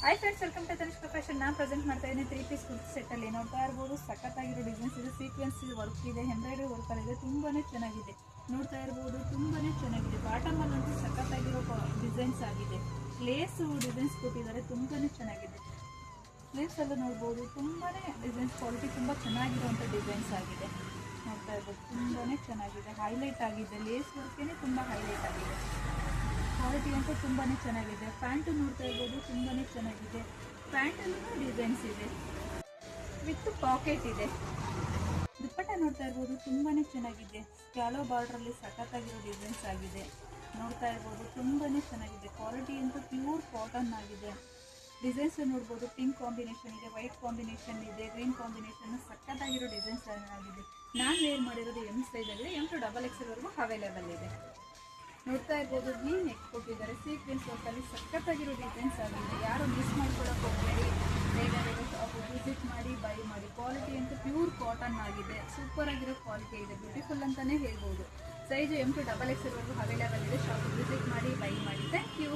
Hi friends, welcome to Tanishka fashion. ನಾನು present ಮಾಡ್ತಾ ಇದ್ದೀನಿ 3 ಪೀಸ್ ಕುರ್ತಿ ಸೆಟ್ಟಲ್ಲಿ. ನೋಡ್ತಾ ಇರ್ಬೋದು, ಸಖತ್ತಾಗಿರೋ ಡಿಸೈನ್ಸ್ ಇದೆ, ಸೀಕ್ವೆನ್ಸ್ ವರ್ಕ್ ಇದೆ, ಎಂಬ್ರಾಯ್ಡರಿ ವರ್ಕ್ ಇದೆ, ತುಂಬಾ ಚೆನ್ನಾಗಿದೆ. ನೋಡ್ತಾ ಇರ್ಬೋದು, ತುಂಬಾ ಚೆನ್ನಾಗಿದೆ. ಬಾಟಮಲ್ಲಂತೂ ಸಖತ್ತಾಗಿರೋ ಡಿಸೈನ್ಸ್ ಆಗಿದೆ. ಲೇಸ್ ಡಿಸೈನ್ಸ್ ಕೊಟ್ಟಿದ್ದಾರೆ, ತುಂಬಾ ಚೆನ್ನಾಗಿದೆ. ಸ್ಲೀವ್ಸಲ್ಲೂ ನೋಡ್ಬೋದು, ತುಂಬಾ ಡಿಸೈನ್ಸ್ ಕ್ವಾಲಿಟಿ ತುಂಬ ಚೆನ್ನಾಗಿರುವಂಥ ಡಿಸೈನ್ಸ್ ಆಗಿದೆ. ನೋಡ್ತಾ ಇರ್ಬೋದು, ತುಂಬಾ ಚೆನ್ನಾಗಿದೆ, ಹೈಲೈಟ್ ಆಗಿದೆ. ಲೇಸ್ ವರ್ಕೇ ತುಂಬ ಹೈಲೈಟ್ ಆಗಿದೆ. ಕ್ವಾಲಿಟಿ ಅಂತೂ ತುಂಬಾ ಚೆನ್ನಾಗಿದೆ. ಪ್ಯಾಂಟು ನೋಡ್ತಾ ಇರ್ಬೋದು, ತುಂಬಾ ಚೆನ್ನಾಗಿದೆ. ಪ್ಯಾಂಟಲ್ಲೂ ಡಿಸೈನ್ಸ್ ಇದೆ, ವಿತ್ ಪಾಕೆಟ್ ಇದೆ. ದುಪ್ಪಟ್ಟ ನೋಡ್ತಾ ಇರ್ಬೋದು, ತುಂಬಾ ಚೆನ್ನಾಗಿದೆ. ಸ್ಕ್ಯಾಲೋ ಬಾರ್ಡ್ರಲ್ಲಿ ಸಖತ್ತಾಗಿರೋ ಡಿಸೈನ್ಸ್ ಆಗಿದೆ. ನೋಡ್ತಾ ಇರ್ಬೋದು, ತುಂಬಾ ಚೆನ್ನಾಗಿದೆ. ಕ್ವಾಲಿಟಿ ಅಂತೂ ಪ್ಯೂರ್ ಕಾಟನ್ ಆಗಿದೆ. ಡಿಸೈನ್ಸ್ ನೋಡ್ಬೋದು, ಪಿಂಕ್ ಕಾಂಬಿನೇಷನ್ ಇದೆ, ವೈಟ್ ಕಾಂಬಿನೇಷನ್ ಇದೆ, ಗ್ರೀನ್ ಕಾಂಬಿನೇಷನ್, ಸಖತ್ತಾಗಿರೋ ಡಿಸೈನ್ಸ್ ಆಗಿದೆ. ನಾನು ವೇರ್ ಮಾಡಿರೋದು ಎಮ್ ಸೈಜ್ ಆಗಿದೆ, M to XXL ವರೆಗೂ ಅವೈಲೇಬಲ್ ಇದೆ. ನೋಡ್ತಾ ಇರ್ಬೋದು, ವಿ ನೆಕ್ ಕೊಟ್ಟಿದ್ದಾರೆ, ಸೀಕ್ವೆನ್ಸ್ ವರ್ಕಲ್ಲಿ ಸಖತ್ತಾಗಿರೋ ಡಿಸೈನ್ಸ್ ಆಗಿದೆ. ಯಾರು ಮಿಸ್ ಮಾಡ್ಕೊಳ್ಳೋಕೆ ಹೋಗಬೇಡಿ, ಬೇಗ ವಿಸಿಟ್ ಮಾಡಿ, ಬೈ ಮಾಡಿ. ಕ್ವಾಲಿಟಿ ಅಂತೂ ಪ್ಯೂರ್ ಕಾಟನ್ ಆಗಿದೆ, ಸೂಪರ್ ಆಗಿರೋ ಕ್ವಾಲಿಟಿ ಇದೆ, ಬ್ಯೂಟಿಫುಲ್ ಅಂತಲೇ ಹೇಳ್ಬೋದು. ಸೈಜು M to XXL ವರೆಗೂ ಅವೈಲೇಬಲ್ ಇದೆ. ಶಾಪ್ ವಿಸಿಟ್ ಮಾಡಿ, ಬೈ ಮಾಡಿ. Thank you.